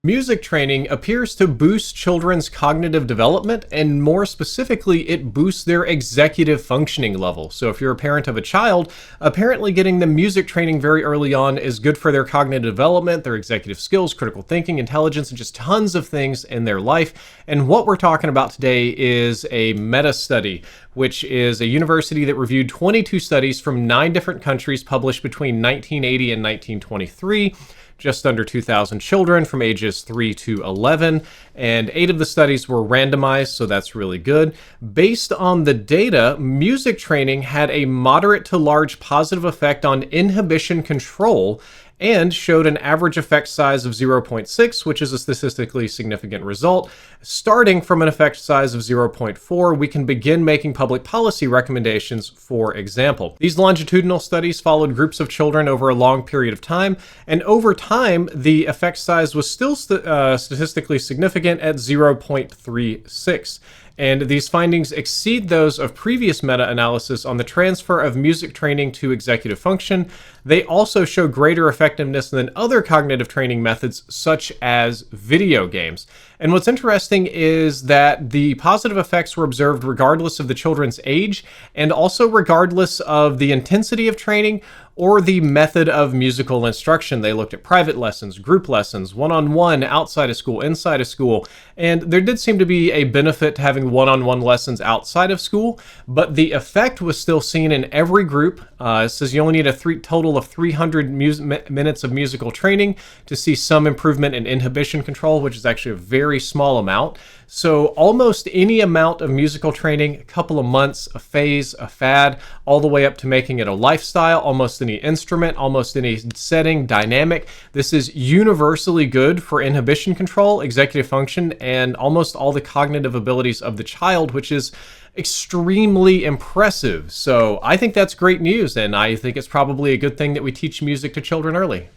Music training appears to boost children's cognitive development, and more specifically, it boosts their executive functioning level. So if you're a parent of a child, apparently getting them music training very early on is good for their cognitive development, their executive skills, critical thinking, intelligence, and just tons of things in their life. And what we're talking about today is a meta-study, which is a university that reviewed 22 studies from 9 different countries published between 1980 and 1923. Just under 2,000 children from ages 3 to 11, and 8 of the studies were randomized, so that's really good. Based on the data, music training had a moderate to large positive effect on inhibition control and showed an average effect size of 0.6, which is a statistically significant result. Starting from an effect size of 0.4, we can begin making public policy recommendations, for example. These longitudinal studies followed groups of children over a long period of time, and over time, the effect size was still statistically significant at 0.36. And these findings exceed those of previous meta-analysis on the transfer of music training to executive function. They also show greater effectiveness than other cognitive training methods, such as video games. And what's interesting is that the positive effects were observed regardless of the children's age, and also regardless of the intensity of training or the method of musical instruction. They looked at private lessons, group lessons, one-on-one, outside of school, inside of school, and there did seem to be a benefit to having one-on-one lessons outside of school, but the effect was still seen in every group. It says you only need a total of 300 minutes of musical training to see some improvement in inhibition control, which is actually a very small amount. So almost any amount of musical training, a couple of months, a phase, a fad, all the way up to making it a lifestyle, almost any instrument, almost any setting, dynamic. This is universally good for inhibition control, executive function, and almost all the cognitive abilities of the child, which is extremely impressive. So I think that's great news, and I think it's probably a good thing that we teach music to children early.